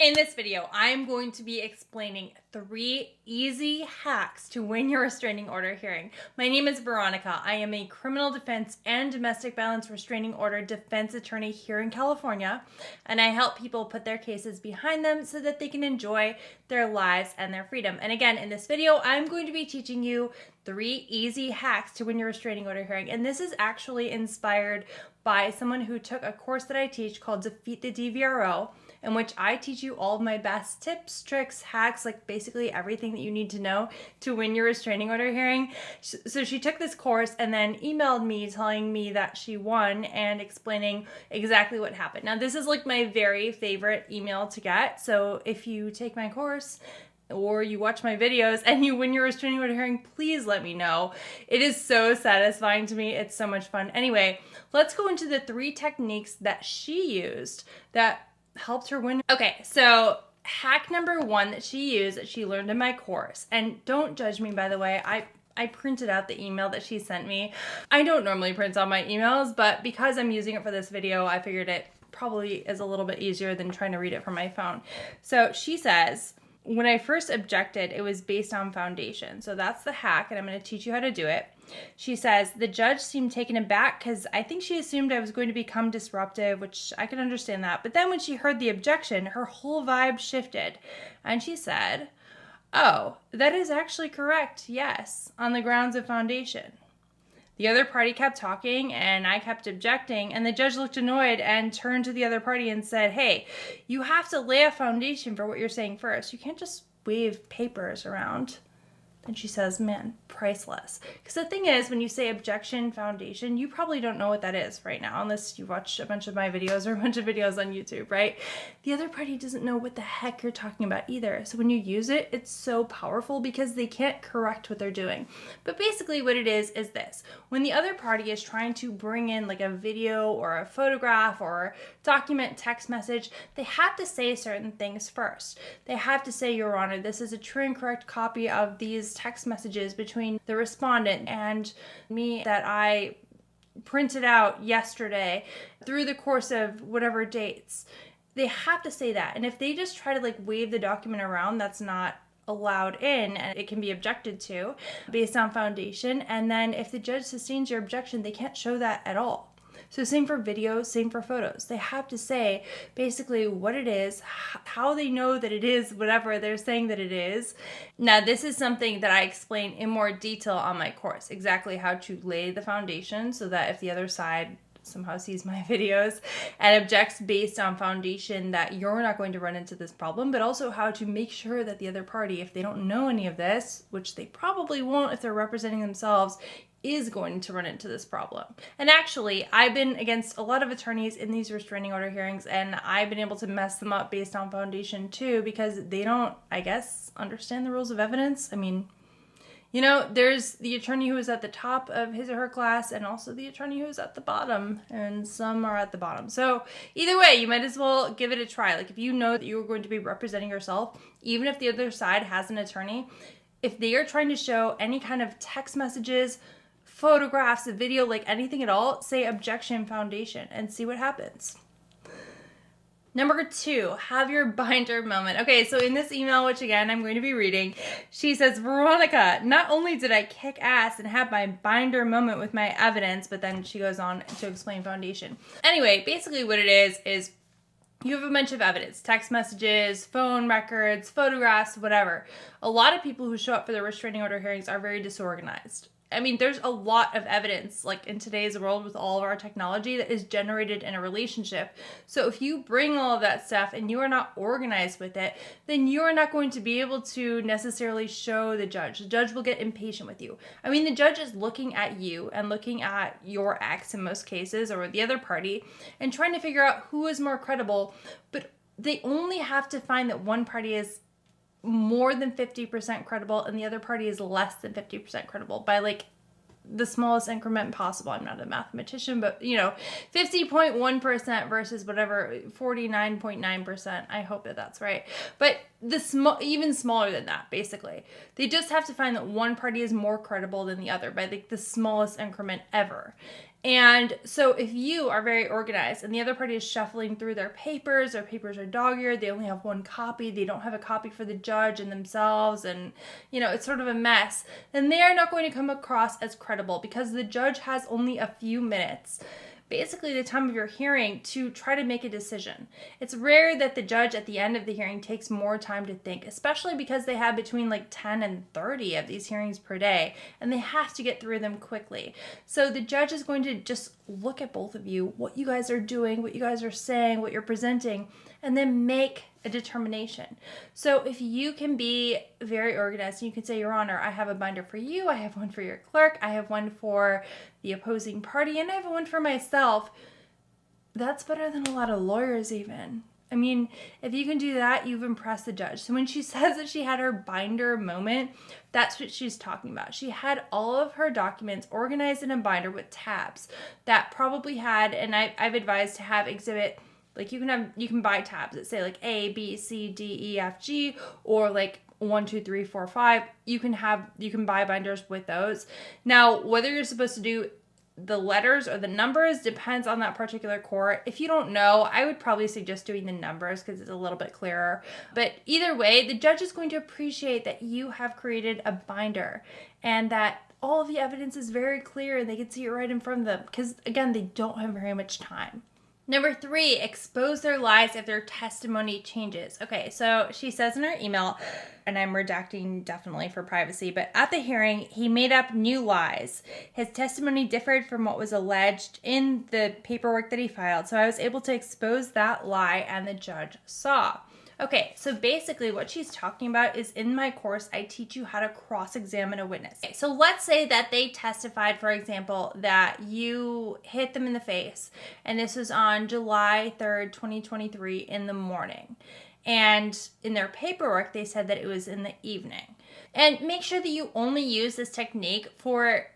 In this video, I'm going to be explaining 3 easy hacks to win your restraining order hearing. My name is Veronica. I am a criminal defense and domestic violence restraining order defense attorney here in California, and I help people put their cases behind them so that they can enjoy their lives and their freedom. And again, in this video, I'm going to be teaching you 3 easy hacks to win your restraining order hearing. And this is actually inspired by someone who took a course that I teach called Defeat the DVRO, in which I teach you all of my best tips, tricks, hacks, like basically everything that you need to know to win your restraining order hearing. So she took this course and then emailed me telling me that she won and explaining exactly what happened. Now, this is like my very favorite email to get. So if you take my course or you watch my videos and you win your restraining order hearing, please let me know. It is so satisfying to me. It's so much fun. Anyway, let's go into the 3 techniques that she used that helped her win. Okay, so hack number 1 that she used, that she learned in my course, and don't judge me, by the way, I printed out the email that she sent me. I don't normally print out my emails, but because I'm using it for this video, I figured it probably is a little bit easier than trying to read it from my phone. So she says, when I first objected, it was based on foundation. So that's the hack, and I'm going to teach you how to do it. She says, the judge seemed taken aback because I think she assumed I was going to become disruptive, which I can understand that. But then when she heard the objection, her whole vibe shifted. And she said, oh, that is actually correct, yes, on the grounds of foundation. The other party kept talking, and I kept objecting, and the judge looked annoyed and turned to the other party and said, hey, you have to lay a foundation for what you're saying first. You can't just wave papers around. Then she says, man, priceless. Because the thing is, when you say objection, foundation, you probably don't know what that is right now, unless you watch a bunch of my videos or a bunch of videos on YouTube, right? The other party doesn't know what the heck you're talking about either. So when you use it, it's so powerful because they can't correct what they're doing. But basically what it is this. When the other party is trying to bring in like a video or a photograph or document text message, they have to say certain things first. They have to say, Your Honor, this is a true and correct copy of these text messages between the respondent and me that I printed out yesterday through the course of whatever dates. They have to say that. And if they just try to like wave the document around, that's not allowed in, and it can be objected to based on foundation. And then if the judge sustains your objection, they can't show that at all. So same for videos, same for photos. They have to say basically what it is, how they know that it is whatever they're saying that it is. Now, this is something that I explain in more detail on my course, exactly how to lay the foundation so that if the other side somehow sees my videos and objects based on foundation, that you're not going to run into this problem, but also how to make sure that the other party, if they don't know any of this, which they probably won't if they're representing themselves, is going to run into this problem. And actually, I've been against a lot of attorneys in these restraining order hearings, and I've been able to mess them up based on foundation too, because they don't, I guess, understand the rules of evidence. I mean, you know, there's the attorney who is at the top of his or her class and also the attorney who is at the bottom, and some are at the bottom. So either way, you might as well give it a try. Like if you know that you're going to be representing yourself, even if the other side has an attorney, if they are trying to show any kind of text messages, photographs, a video, like anything at all, say objection, foundation, and see what happens. Number 2, have your binder moment. Okay, so in this email, which again, I'm going to be reading, she says, Veronica, not only did I kick ass and have my binder moment with my evidence, but then she goes on to explain foundation. Anyway, basically what it is you have a bunch of evidence, text messages, phone records, photographs, whatever. A lot of people who show up for the restraining order hearings are very disorganized. I mean, there's a lot of evidence, like in today's world with all of our technology, that is generated in a relationship. So if you bring all of that stuff and you are not organized with it, then you are not going to be able to necessarily show the judge. The judge will get impatient with you. I mean, the judge is looking at you and looking at your ex in most cases, or the other party, and trying to figure out who is more credible. But they only have to find that one party is more than 50% credible and the other party is less than 50% credible by like the smallest increment possible. I'm not a mathematician, but you know, 50.1% versus whatever 49.9%. I hope that that's right. But even smaller than that, basically. They just have to find that one party is more credible than the other by like the smallest increment ever. And so if you are very organized and the other party is shuffling through their papers are dog-eared, they only have one copy, they don't have a copy for the judge and themselves, and it's sort of a mess, then they are not going to come across as credible because the judge has only a few minutes, basically the time of your hearing, to try to make a decision. It's rare that the judge at the end of the hearing takes more time to think, especially because they have between like 10 and 30 of these hearings per day, and they have to get through them quickly. So the judge is going to just look at both of you, what you guys are doing, what you guys are saying, what you're presenting, and then make a determination. So if you can be very organized and you can say, Your Honor, I have a binder for you, I have one for your clerk, I have one for the opposing party, and I have one for myself, that's better than a lot of lawyers even. I mean, if you can do that, you've impressed the judge. So when she says that she had her binder moment, that's what she's talking about. She had all of her documents organized in a binder with tabs that probably had, and I've advised to have exhibit, like you can buy tabs that say like A, B, C, D, E, F, G, or like 1, 2, 3, 4, 5. You can buy binders with those. Now, whether you're supposed to do the letters or the numbers depends on that particular court. If you don't know, I would probably suggest doing the numbers because it's a little bit clearer. But either way, the judge is going to appreciate that you have created a binder and that all of the evidence is very clear and they can see it right in front of them because, again, they don't have very much time. Number 3, expose their lies if their testimony changes. Okay, so she says in her email, and I'm redacting definitely for privacy, but at the hearing, he made up new lies. His testimony differed from what was alleged in the paperwork that he filed, so I was able to expose that lie and the judge saw. Okay, so basically what she's talking about is in my course, I teach you how to cross-examine a witness. Okay, so let's say that they testified, for example, that you hit them in the face, and this was on July 3rd, 2023 in the morning. And in their paperwork, they said that it was in the evening. And make sure that you only use this technique for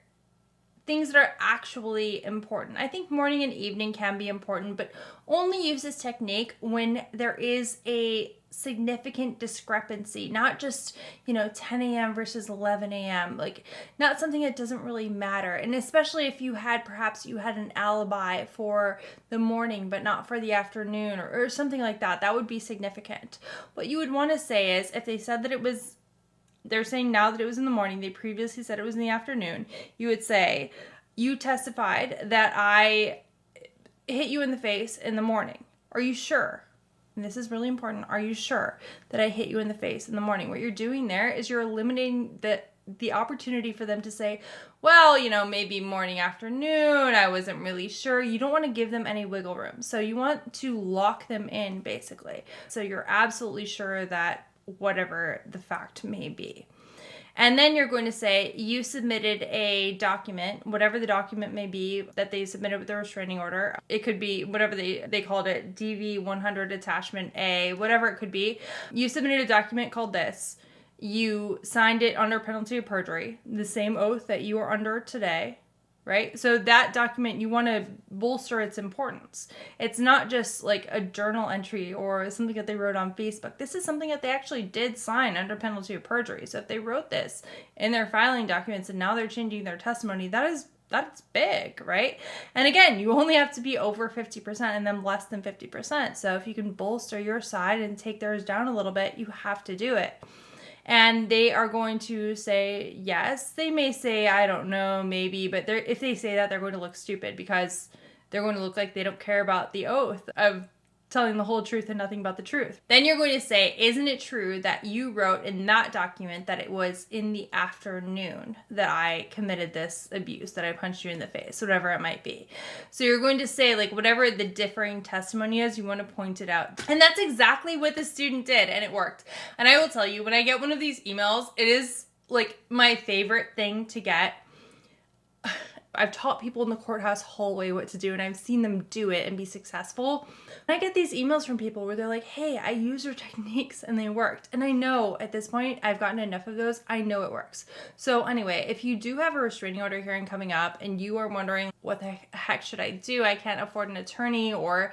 things that are actually important. I think morning and evening can be important, but only use this technique when there is a significant discrepancy, not just, 10 a.m. versus 11 a.m., like not something that doesn't really matter. And especially if perhaps you had an alibi for the morning, but not for the afternoon or something like that, that would be significant. What you would want to say is if they said that they're saying now that it was in the morning, they previously said it was in the afternoon, you would say, you testified that I hit you in the face in the morning. Are you sure? And this is really important. Are you sure that I hit you in the face in the morning? What you're doing there is you're eliminating the opportunity for them to say, well, maybe morning, afternoon, I wasn't really sure. You don't want to give them any wiggle room. So you want to lock them in, basically. So you're absolutely sure that whatever the fact may be. And then you're going to say you submitted a document, whatever the document may be that they submitted with the restraining order. It could be whatever they called it, DV 100 attachment A, whatever it could be. You submitted a document called this. You signed it under penalty of perjury, the same oath that you are under today. Right? So that document, you want to bolster its importance. It's not just like a journal entry or something that they wrote on Facebook. This is something that they actually did sign under penalty of perjury. So if they wrote this in their filing documents and now they're changing their testimony, that's big, right? And again, you only have to be over 50% and them less than 50%. So if you can bolster your side and take theirs down a little bit, you have to do it. And they are going to say yes. They may say, I don't know, maybe. But if they say that, they're going to look stupid because they're going to look like they don't care about the oath of telling the whole truth and nothing but the truth. Then you're going to say, isn't it true that you wrote in that document that it was in the afternoon that I committed this abuse, that I punched you in the face, whatever it might be. So you're going to say, like, whatever the differing testimony is, you want to point it out. And that's exactly what the student did, and it worked. And I will tell you, when I get one of these emails, it is like my favorite thing to get. I've taught people in the courthouse hallway what to do, and I've seen them do it and be successful. And I get these emails from people where they're like, hey, I used your techniques and they worked. And I know at this point, I've gotten enough of those. I know it works. So anyway, if you do have a restraining order hearing coming up and you are wondering, what the heck should I do? I can't afford an attorney, or,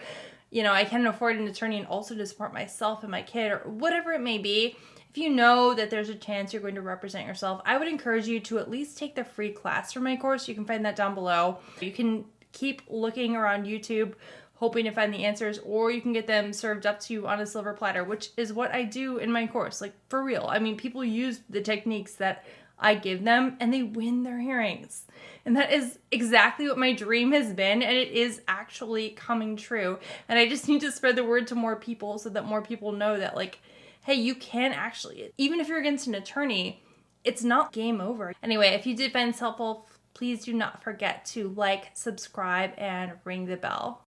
I can't afford an attorney and also to support myself and my kid, or whatever it may be. If you know that there's a chance you're going to represent yourself, I would encourage you to at least take the free class from my course. You can find that down below. You can keep looking around YouTube, hoping to find the answers, or you can get them served up to you on a silver platter, which is what I do in my course. Like, for real. I mean, people use the techniques that I give them and they win their hearings. And that is exactly what my dream has been, and it is actually coming true. And I just need to spread the word to more people so that more people know that, like, hey, you can actually, even if you're against an attorney, it's not game over. Anyway, if you did find this helpful, please do not forget to like, subscribe, and ring the bell.